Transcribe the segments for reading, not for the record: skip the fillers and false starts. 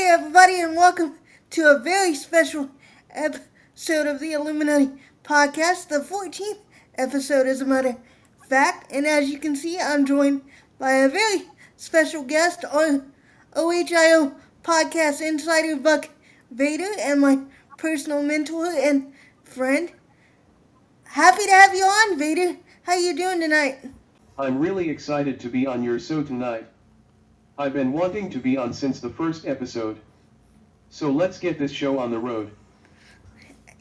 everybody, and welcome to a very special episode of the Illuminati podcast. The 14th episode, as a matter of fact. And as you can see, I'm joined by a very special guest on OHIO podcast insider Buck Vader and my personal mentor and friend. Happy to have you on, Vader. How you doing tonight? I'm really excited to be on your show tonight. I've been wanting to be on since the first episode. So let's get this show on the road.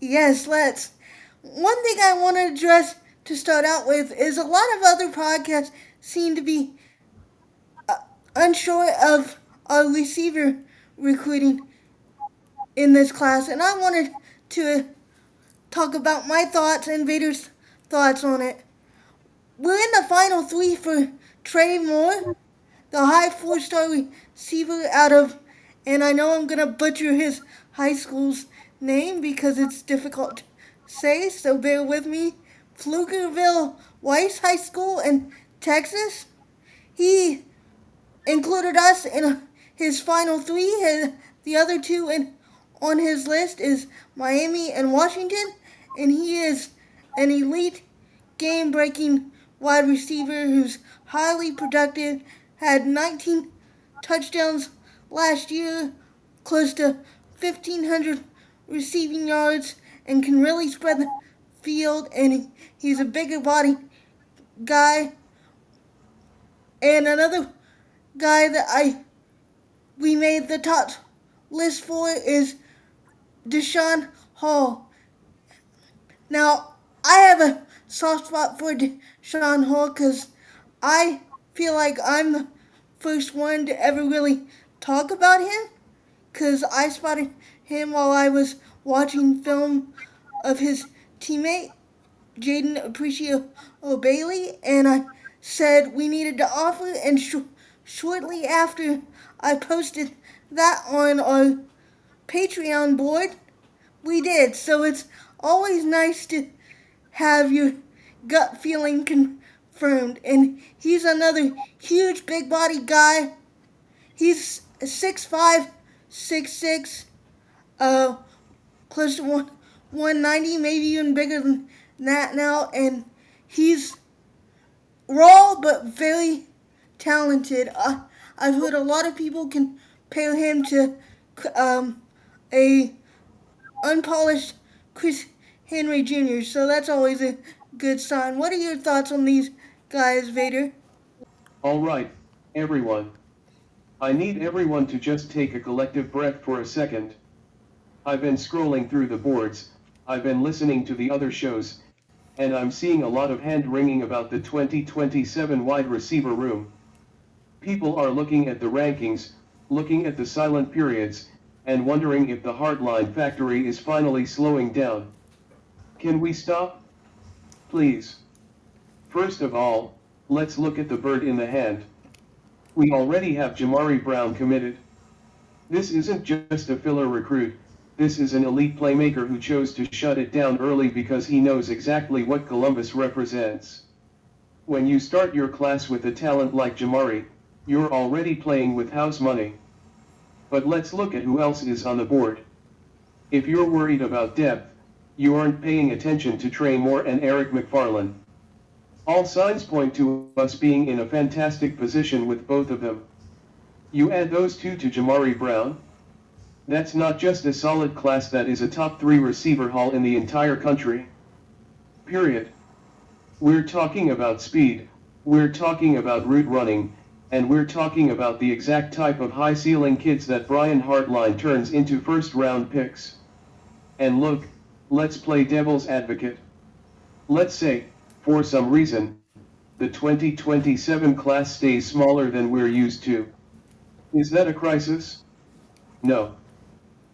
Yes, let's. One thing I want to address to start out with is a lot of other podcasts seem to be unsure of our receiver recruiting in this class, and I wanted to talk about my thoughts and Vader's thoughts on it. We're in the final three for Trey Moore, the high four-star receiver out of, and I know I'm going to butcher his high school's name because it's difficult to say, so bear with me. Pflugerville Weiss High School in Texas. He included us in his final three. The other two on his list is Miami and Washington, and he is an elite game-breaking wide receiver who's highly productive, had 19 touchdowns last year, close to 1,500 receiving yards, and can really spread the field, and he's a bigger body guy. And another guy that we made the top list for is Deshaun Hall. Now, I have a soft spot for Deshaun Hall because I feel like I'm the first one to ever really talk about him, because I spotted him while I was watching film of his teammate, Jaden Appreciate Bailey, and I said we needed to offer, and shortly after I posted that on our Patreon board, we did. So it's always nice to have your gut feeling confirmed. And he's another huge big body guy. He's 6'5", 6'6", close to 190, maybe even bigger than that now. And he's raw but very talented. I've heard a lot of people compare him to a unpolished Chris Henry Jr., so that's always a good sign. What are your thoughts on these guys, Vader? Alright, everyone. I need everyone to just take a collective breath for a second. I've been scrolling through the boards, I've been listening to the other shows, and I'm seeing a lot of hand-wringing about the 2027 wide receiver room. People are looking at the rankings, looking at the silent periods, and wondering if the hardline factory is finally slowing down. Can we stop? Please. First of all, let's look at the bird in the hand. We already have Jamari Brown committed. This isn't just a filler recruit, this is an elite playmaker who chose to shut it down early because he knows exactly what Columbus represents. When you start your class with a talent like Jamari, you're already playing with house money. But let's look at who else is on the board. If you're worried about depth, you aren't paying attention to Trey Moore and Eric McFarland. All signs point to us being in a fantastic position with both of them. You add those two to Jamari Brown? That's not just a solid class, that is a top 3 receiver haul in the entire country. Period. We're talking about speed, we're talking about route running, and we're talking about the exact type of high-ceiling kids that Brian Hartline turns into first-round picks. And look, let's play devil's advocate. Let's say, for some reason, the 2027 class stays smaller than we're used to. Is that a crisis? No.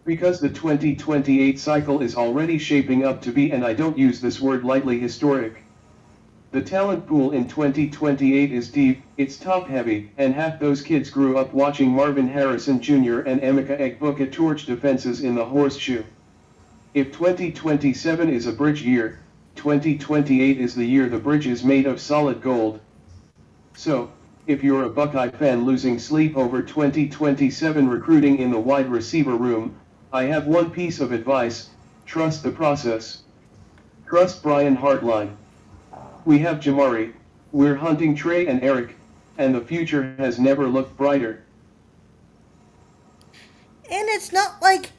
Because the 2028 cycle is already shaping up to be, and I don't use this word lightly, historic. The talent pool in 2028 is deep, it's top-heavy, and half those kids grew up watching Marvin Harrison Jr. and Emeka Egbuka torch defenses in the horseshoe. If 2027 is a bridge year, 2028 is the year the bridge is made of solid gold. So, If you're a Buckeye fan losing sleep over 2027 recruiting in the wide receiver room, I have one piece of advice: trust the process. Trust Brian Hartline. We have Jamari, we're hunting Trey and Eric, and the future has never looked brighter. And it's not like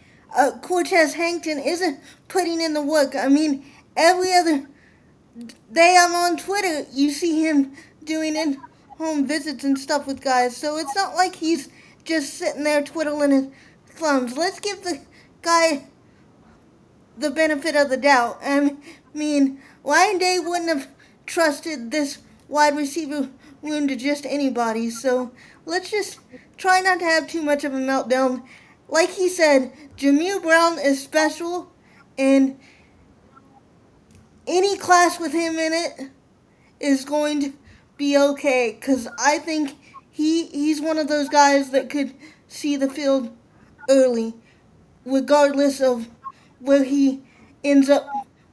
Cortez Hankton isn't putting in the work. I mean, every other day I'm on Twitter, you see him doing in home visits and stuff with guys. So it's not like he's just sitting there twiddling his thumbs. Let's give the guy the benefit of the doubt. I mean, Ryan Day wouldn't have trusted this wide receiver room to just anybody. So let's just try not to have too much of a meltdown. Like he said, Jameer Brown is special, and any class with him in it is going to be okay. Because I think he's one of those guys that could see the field early, regardless of where he ends up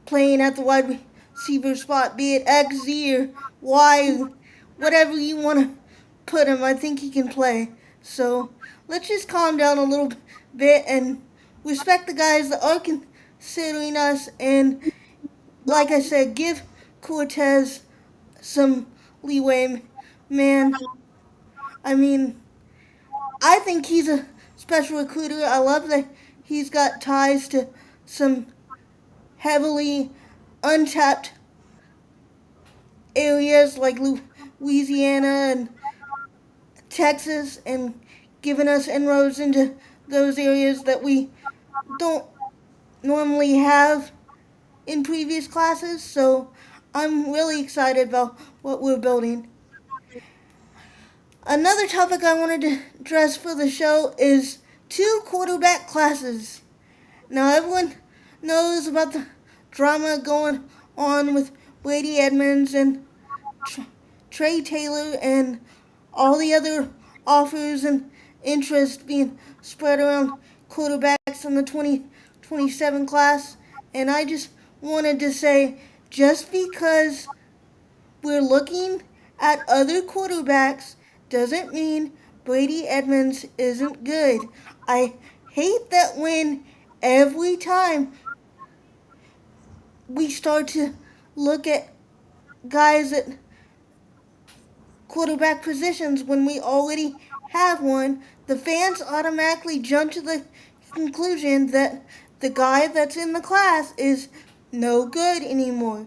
playing at the wide receiver spot, be it X, Z, or Y, whatever you want to put him. I think he can play. So let's just calm down a little bit and respect the guys that are considering us. And like I said, give Cortez some leeway, man. I mean, I think he's a special recruiter. I love that he's got ties to some heavily untapped areas like Louisiana and Texas, and giving us inroads into those areas that we don't normally have in previous classes. So I'm really excited about what we're building. Another topic I wanted to address for the show is two quarterback classes. Now, everyone knows about the drama going on with Brady Edmonds and Trey Taylor and all the other offers and interest being spread around quarterbacks in the 2027 class. And I just wanted to say, just because we're looking at other quarterbacks doesn't mean Brady Edmonds isn't good. I hate that when every time we start to look at guys at quarterback positions when we already have one, the fans automatically jump to the conclusion that the guy that's in the class is no good anymore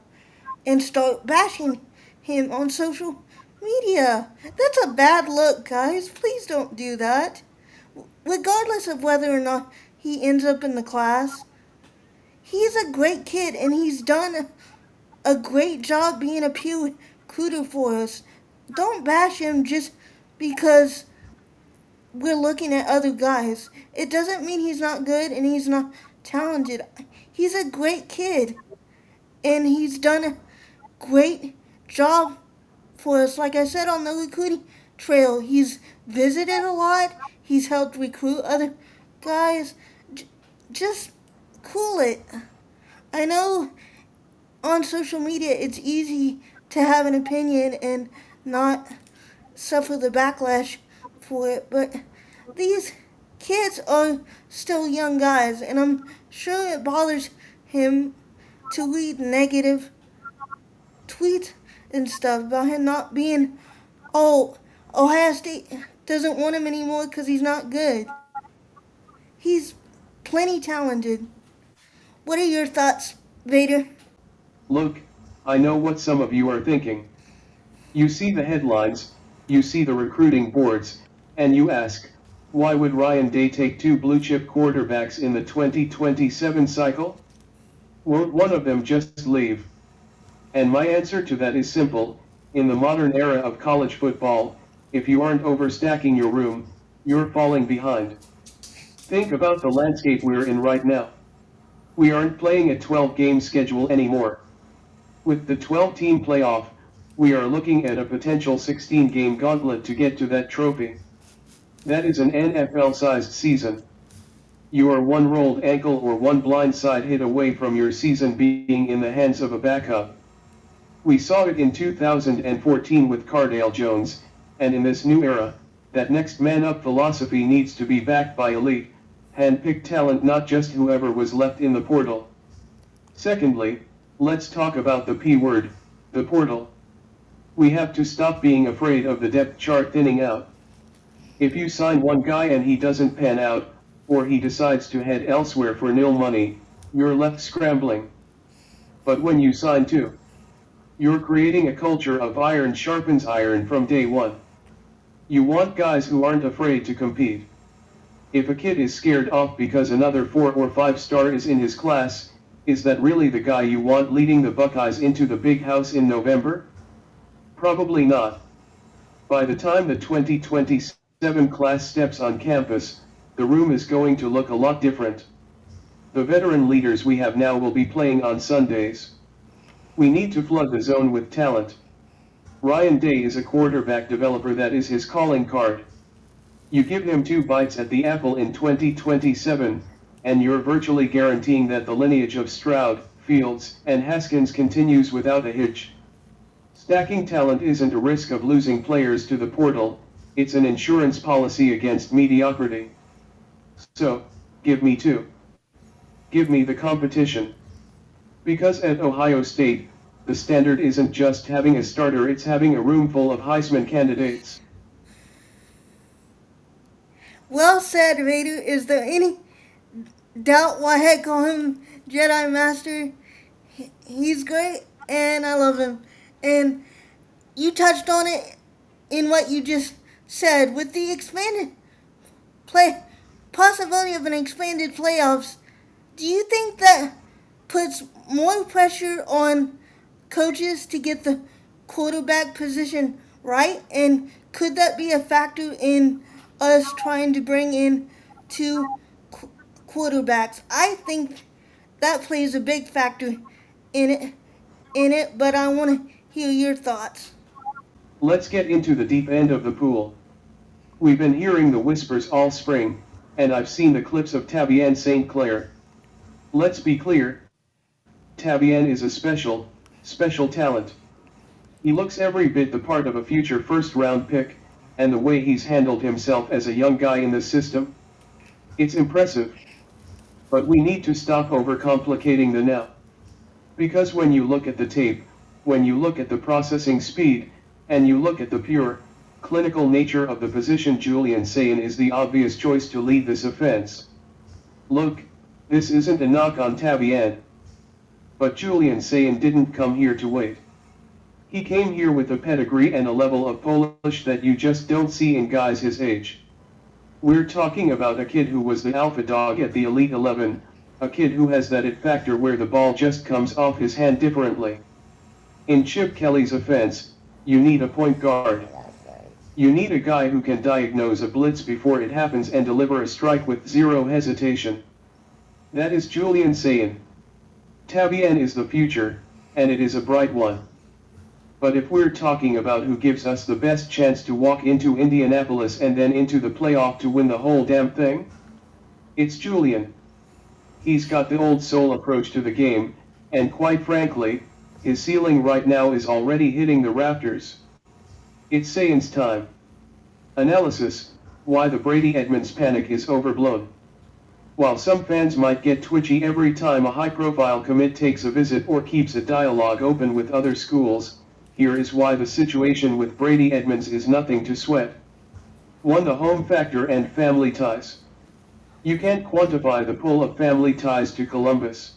and start bashing him on social media. That's a bad look, guys. Please don't do that. Regardless of whether or not he ends up in the class, he's a great kid and he's done a great job being a pew recruiter for us. Don't bash him just because we're looking at other guys. It doesn't mean he's not good and he's not talented. He's a great kid and he's done a great job for us. Like I said, on the recruiting trail, he's visited a lot. He's helped recruit other guys. Just cool it. I know on social media it's easy to have an opinion and not suffer the backlash for it, but these kids are still young guys, and I'm sure it bothers him to read negative tweets and stuff about him not being, oh, Ohio State doesn't want him anymore because he's not good. He's plenty talented. What are your thoughts, Vader? Look, I know what some of you are thinking. You see the headlines, you see the recruiting boards, and you ask, why would Ryan Day take two blue-chip quarterbacks in the 2027 cycle? Won't one of them just leave? And my answer to that is simple: in the modern era of college football, if you aren't overstacking your room, you're falling behind. Think about the landscape we're in right now. We aren't playing a 12-game schedule anymore. With the 12-team playoff, we are looking at a potential 16-game gauntlet to get to that trophy. That is an NFL-sized season. You are one rolled ankle or one blindside hit away from your season being in the hands of a backup. We saw it in 2014 with Cardale Jones, and in this new era, that next man up philosophy needs to be backed by elite, hand-picked talent, not just whoever was left in the portal. Secondly, let's talk about the P word, the portal. We have to stop being afraid of the depth chart thinning out. If you sign one guy and he doesn't pan out, or he decides to head elsewhere for nil money, you're left scrambling. But when you sign two, you're creating a culture of iron sharpens iron from day one. You want guys who aren't afraid to compete. If a kid is scared off because another 4 or 5 star is in his class, is that really the guy you want leading the Buckeyes into the big house in November? Probably not. By the time the 2027 class steps on campus, the room is going to look a lot different. The veteran leaders we have now will be playing on Sundays. We need to flood the zone with talent. Ryan Day is a quarterback developer, that is his calling card. You give him 2 bites at the apple in 2027, and you're virtually guaranteeing that the lineage of Stroud, Fields, and Haskins continues without a hitch. Stacking talent isn't a risk of losing players to the portal, it's an insurance policy against mediocrity. So, give me 2. Give me the competition. Because at Ohio State, the standard isn't just having a starter, it's having a room full of Heisman candidates. Well said, Vader. Is there any doubt why I call him Jedi Master? He's great, and I love him. And you touched on it in what you just said with the expanded play possibility of an expanded playoffs. Do you think that puts more pressure on coaches to get the quarterback position right? And could that be a factor in us trying to bring in 2 quarterbacks? I think that plays a big factor in it, but I want to hear your thoughts. Let's get into the deep end of the pool. We've been hearing the whispers all spring, and I've seen the clips of Tavian St. Clair. Let's be clear, Tavian is a special talent. He looks every bit the part of a future first-round pick, and the way he's handled himself as a young guy in the system, it's impressive. But we need to stop overcomplicating the now. Because when you look at the tape, when you look at the processing speed, and you look at the pure, clinical nature of the position, Julian Sayin is the obvious choice to lead this offense. Look, this isn't a knock on Tavian. But Julian Sayin didn't come here to wait. He came here with a pedigree and a level of polish that you just don't see in guys his age. We're talking about a kid who was the alpha dog at the Elite 11, a kid who has that it factor where the ball just comes off his hand differently. In Chip Kelly's offense, you need a point guard. You need a guy who can diagnose a blitz before it happens and deliver a strike with zero hesitation. That is Julian Sayin. Tavian is the future, and it is a bright one. But if we're talking about who gives us the best chance to walk into Indianapolis and then into the playoff to win the whole damn thing, it's Julian. He's got the old soul approach to the game, and quite frankly, his ceiling right now is already hitting the rafters. It's Sayin's time. Analysis: why the Brady Edmonds panic is overblown. While some fans might get twitchy every time a high-profile commit takes a visit or keeps a dialogue open with other schools, here is why the situation with Brady Edmonds is nothing to sweat. 1. The home factor and family ties. You can't quantify the pull of family ties to Columbus.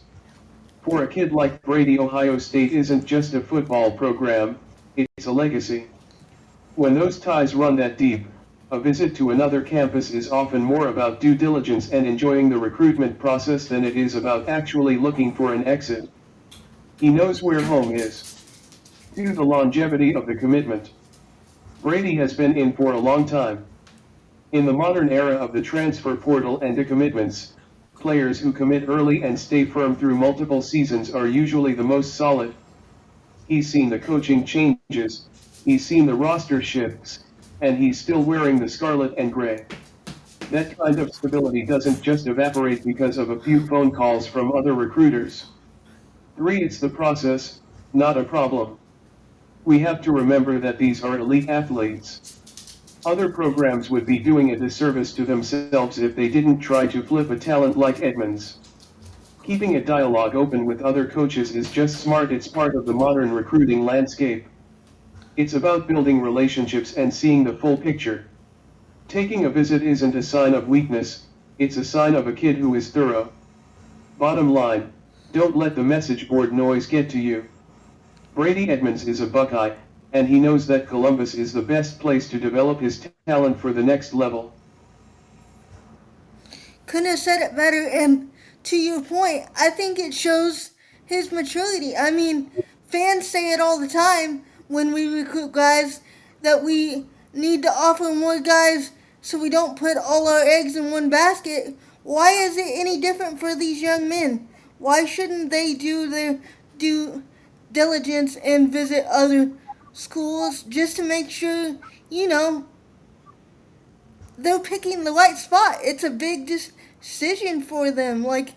For a kid like Brady, Ohio State isn't just a football program, it's a legacy. When those ties run that deep, a visit to another campus is often more about due diligence and enjoying the recruitment process than it is about actually looking for an exit. He knows where home is. 2. The longevity of the commitment. Brady has been in for a long time. In the modern era of the transfer portal and decommitments, players who commit early and stay firm through multiple seasons are usually the most solid. He's seen the coaching changes, he's seen the roster shifts, and he's still wearing the scarlet and gray. That kind of stability doesn't just evaporate because of a few phone calls from other recruiters. 3. It's the process, not a problem. We have to remember that these are elite athletes. Other programs would be doing a disservice to themselves if they didn't try to flip a talent like Edmonds. Keeping a dialogue open with other coaches is just smart. It's part of the modern recruiting landscape. It's about building relationships and seeing the full picture. Taking a visit isn't a sign of weakness, it's a sign of a kid who is thorough. Bottom line, don't let the message board noise get to you. Brady Edmonds is a Buckeye, and he knows that Columbus is the best place to develop his talent for the next level. Couldn't have said it better. And to your point, I think it shows his maturity. I mean, fans say it all the time when we recruit guys that we need to offer more guys so we don't put all our eggs in one basket. Why is it any different for these young men? Why shouldn't they do their due diligence and visit other schools just to make sure, you know, they're picking the right spot? It's a big decision for them. Like,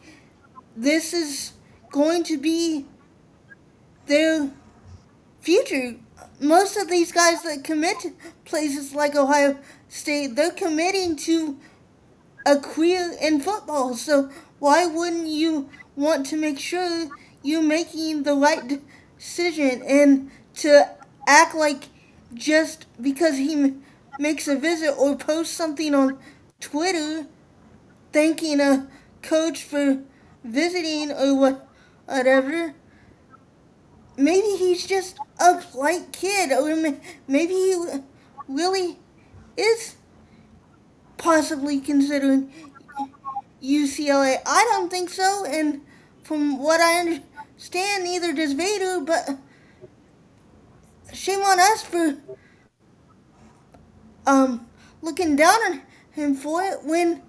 this is going to be their future. Most of these guys that commit to places like Ohio State, they're committing to a career in football. So why wouldn't you want to make sure you're making the right decision? And to act like just because he makes a visit or posts something on Twitter thanking a coach for visiting or whatever, maybe he's just a polite kid, or maybe he really is possibly considering UCLA. I don't think so, and from what I understand, neither does Vader, but shame on us for looking down on him for it when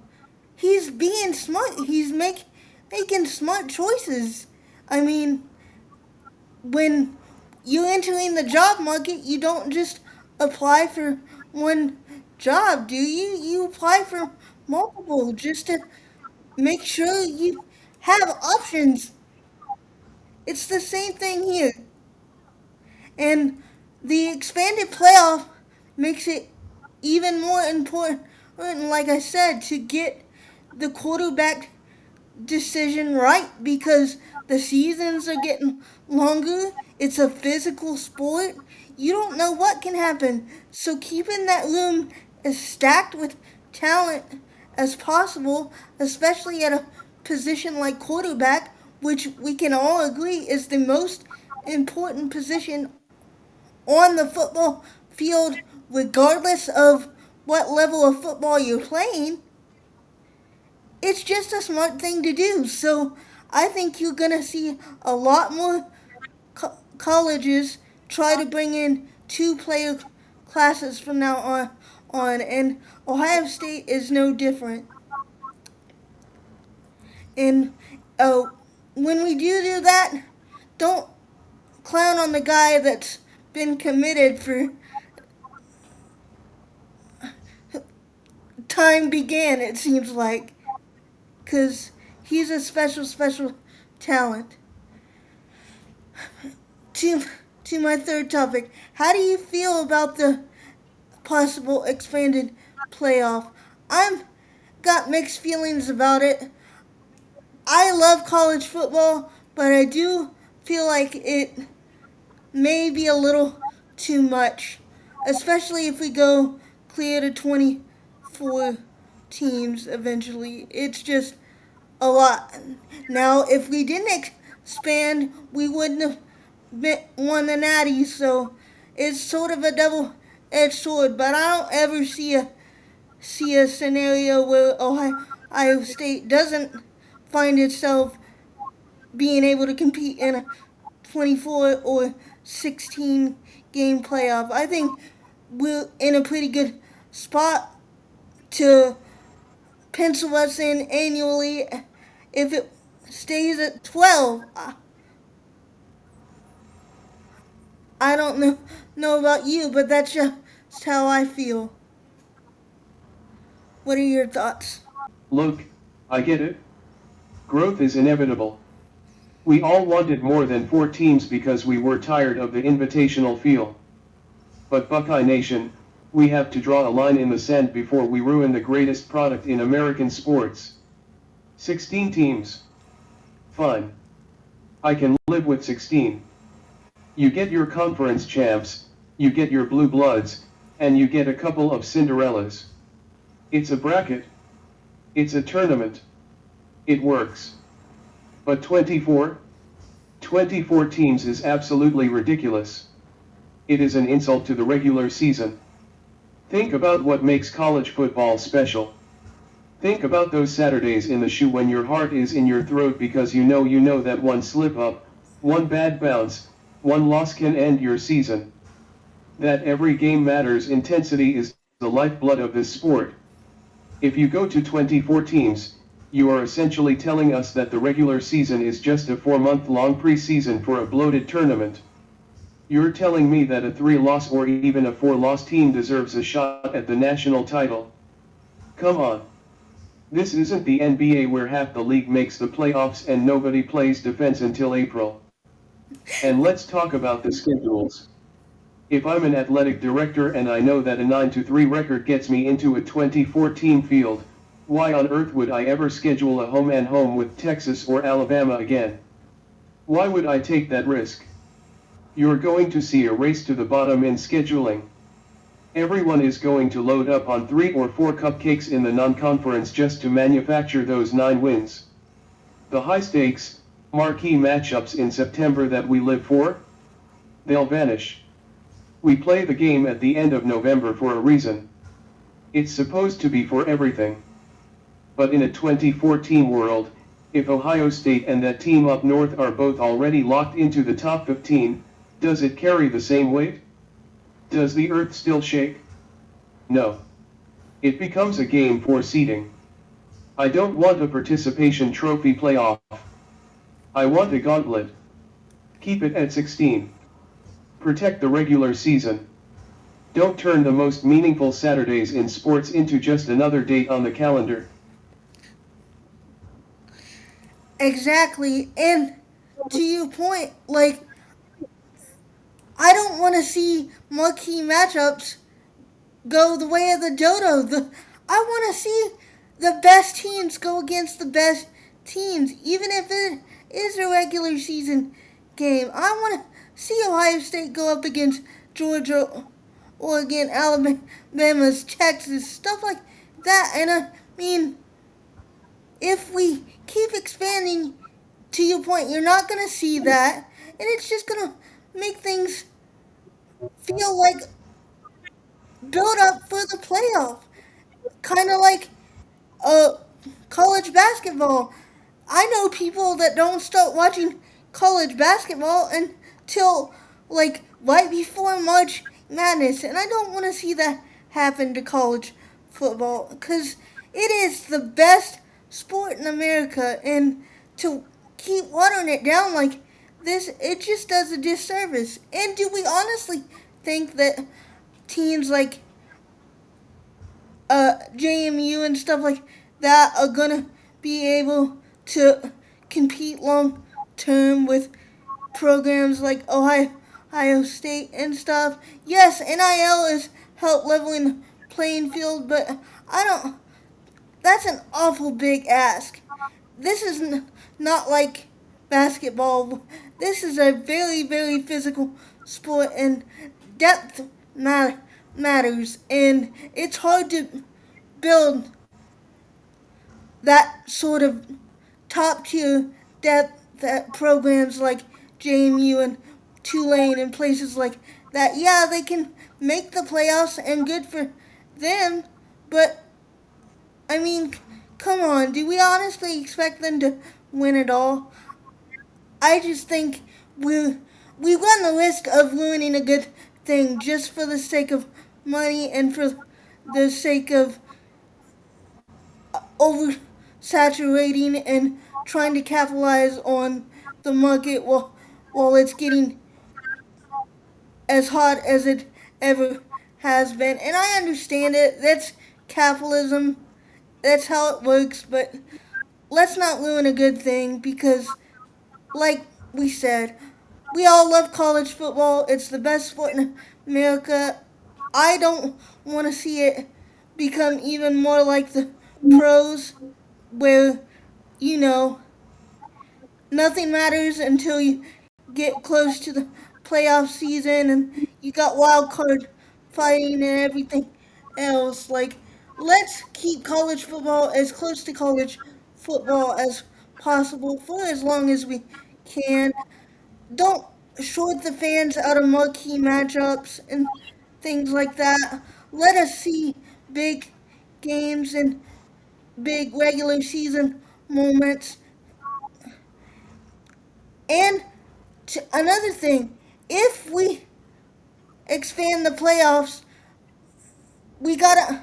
he's being smart. He's making smart choices. I mean, when you're entering the job market, you don't just apply for one job, do you? You apply for multiple just to make sure you have options. It's the same thing here. And the expanded playoff makes it even more important, like I said, to get the quarterback decision right because the seasons are getting longer. It's a physical sport. You don't know what can happen. So keeping that room as stacked with talent as possible, especially at a position like quarterback, which we can all agree is the most important position on the football field, regardless of what level of football you're playing, it's just a smart thing to do. So I think you're going to see a lot more colleges try to bring in two-player classes from now on, and Ohio State is no different. And when we do that, don't clown on the guy that's been committed for time began, it seems like, because he's a special talent. To my third topic, how do you feel about the possible expanded playoff? I've got mixed feelings about it. I love college football, but I do feel like it may be a little too much, especially if we go clear to 24 teams eventually. It's just a lot. Now, if we didn't expand, we wouldn't have won the Natty, so it's sort of a double-edged sword. But I don't ever see a scenario where Ohio State doesn't find itself being able to compete in a 24 or 16 game playoff. I think we're in a pretty good spot to pencil us in annually. If it stays at 12, I don't know about you, but that's just how I feel. What are your thoughts? Look, I get it. Growth is inevitable. We all wanted more than 4 teams because we were tired of the invitational feel. But Buckeye Nation, We have to draw a line in the sand before we ruin the greatest product in American sports. 16 teams. Fine. I can live with 16. You get your conference champs, you get your blue bloods, and you get a couple of Cinderellas. It's a bracket. It's a tournament. It works. But 24? 24 teams is absolutely ridiculous. It is an insult to the regular season. Think about what makes college football special. Think about those Saturdays in the shoe when your heart is in your throat because you know that one slip up, one bad bounce, one loss can end your season. That every game matters. Intensity is the lifeblood of this sport. If you go to 24 teams, you are essentially telling us that the regular season is just a 4-month-long preseason for a bloated tournament. You're telling me that a 3-loss or even a 4-loss team deserves a shot at the national title? Come on. This isn't the NBA where half the league makes the playoffs and nobody plays defense until April. And let's talk about the schedules. If I'm an athletic director and I know that a 9-3 record gets me into a 2014 field, why on earth would I ever schedule a home and home with Texas or Alabama again? Why would I take that risk? You're going to see a race to the bottom in scheduling. Everyone is going to load up on 3 or 4 cupcakes in the non-conference just to manufacture those 9 wins. The high-stakes, marquee matchups in September that we live for? They'll vanish. We play the game at the end of November for a reason. It's supposed to be for everything. But in a 2014 world, if Ohio State and that team up north are both already locked into the top 15, does it carry the same weight? Does the earth still shake? No. It becomes a game for seeding. I don't want a participation trophy playoff. I want a gauntlet. Keep it at 16. Protect the regular season. Don't turn the most meaningful Saturdays in sports into just another date on the calendar. Exactly. And to your point, like, I don't want to see marquee matchups go the way of the dodo. I want to see the best teams go against the best teams, even if it is a regular season game. I want to see Ohio State go up against Georgia, Oregon, Alabama's, Texas, stuff like that. And I mean, if we keep expanding, to your point, you're not going to see that, and it's just going to make things feel like build up for the playoff. Kind of like uh, college basketball. I know people that don't start watching college basketball until like right before March Madness, and I don't want to see that happen to college football because it is the best sport in America, and to keep watering it down like this, it just does a disservice. And do we honestly think that teams like JMU and stuff like that are gonna be able to compete long term with programs like Ohio State and stuff? Yes, NIL is help leveling the playing field, but I don't. That's an awful big ask. This is not like basketball. This is a very physical sport, and depth matters, and it's hard to build that sort of top tier depth that programs like JMU and Tulane and places like that. Yeah, they can make the playoffs and good for them, but I mean, come on, do we honestly expect them to win it all? I just think we run the risk of ruining a good thing just for the sake of money and for the sake of oversaturating and trying to capitalize on the market while it's getting as hot as it ever has been. And I understand it. That's capitalism. That's how it works. But let's not ruin a good thing because, like we said, we all love college football. It's the best sport in America. I don't want to see it become even more like the pros, where, you know, nothing matters until you get close to the playoff season and you got wild card fighting and everything else. Like, let's keep college football as close to college football as possible for as long as we can. Don't short the fans out of marquee matchups and things like that. Let us see big games and big regular season moments. And another thing, if we expand the playoffs, we gotta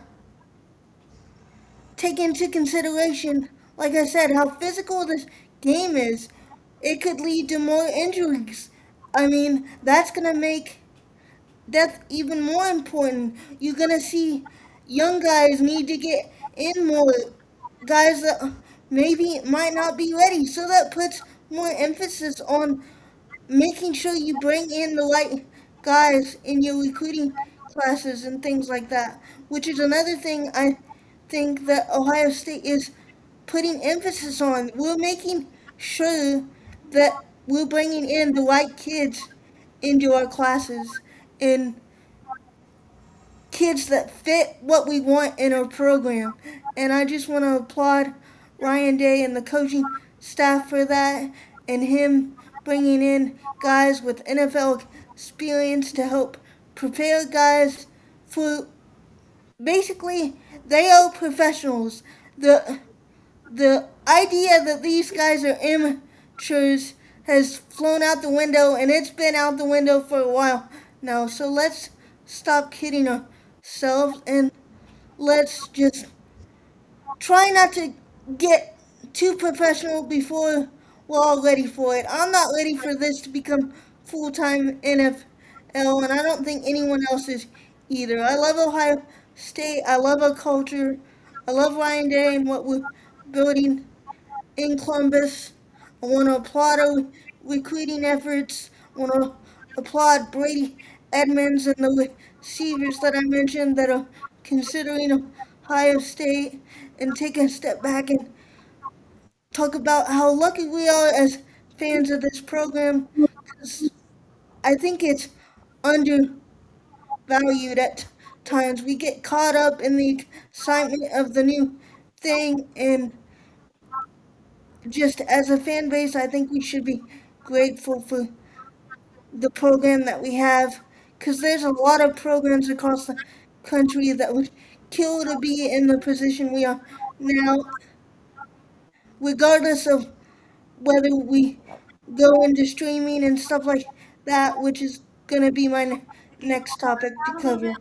take into consideration, like I said, how physical this game is. It could lead to more injuries. I mean, that's gonna make death even more important. You're gonna see young guys need to get in more, guys that maybe might not be ready. So that puts more emphasis on making sure you bring in the right guys in your recruiting classes and things like that, which is another thing I think that Ohio State is putting emphasis on. We're making sure that we're bringing in the right kids into our classes and kids that fit what we want in our program. And I just want to applaud Ryan Day and the coaching staff for that, and him bringing in guys with NFL experience to help prepare guys for, basically, they are professionals. The idea that these guys are amateurs has flown out the window, and it's been out the window for a while now. So let's stop kidding ourselves and let's just try not to get too professional before we're all ready for it. I'm not ready for this to become full time NFL, and I don't think anyone else is either. I love Ohio State. I love our culture. I love Ryan Day and what we're building in Columbus. I want to applaud our recruiting efforts. I want to applaud Brady Edmonds and the receivers that I mentioned that are considering Ohio State, and take a step back and talk about how lucky we are as fans of this program, because I think it's undervalued at times. We get caught up in the excitement of the new thing, and just as a fan base, I think we should be grateful for the program that we have, because there's a lot of programs across the country that would kill to be in the position we are now, regardless of whether we go into streaming and stuff like that, which is going to be my next topic to cover.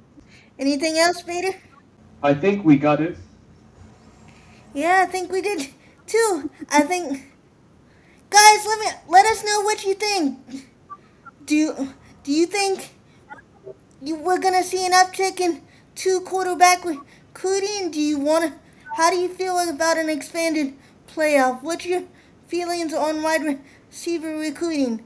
Anything else, Vader? I think we got it. Yeah, I think we did too. I think, guys, let us know what you think. Do you think we're gonna see an uptick in two quarterback recruiting? Do you want to? How do you feel about an expanded playoff? What's your feelings on wide receiver recruiting?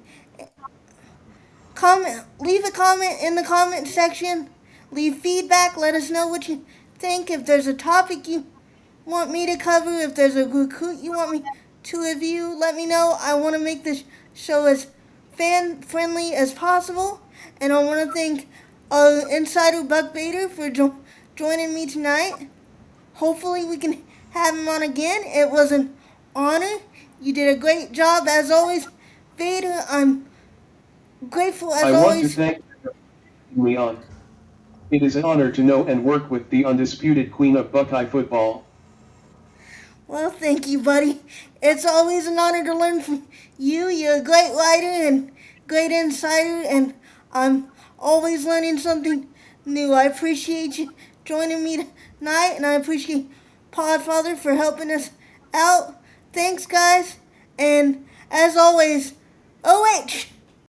Leave a comment in the comment section. Leave feedback. Let us know what you think. If there's a topic you want me to cover, if there's a recruit you want me to review, let me know. I want to make this show as fan friendly as possible. And I want to thank our insider Buck Bader for joining me tonight. Hopefully we can have him on again. It was an honor. You did a great job as always, Vader. I'm grateful as I want to always. thank you for having me on. It is an honor to know and work with the undisputed queen of Buckeye football. Well, thank you, buddy. It's always an honor to learn from you. You're a great writer and great insider, and I'm always learning something new. I appreciate you joining me tonight, and I appreciate Podfather for helping us out. Thanks, guys. And as always, OH!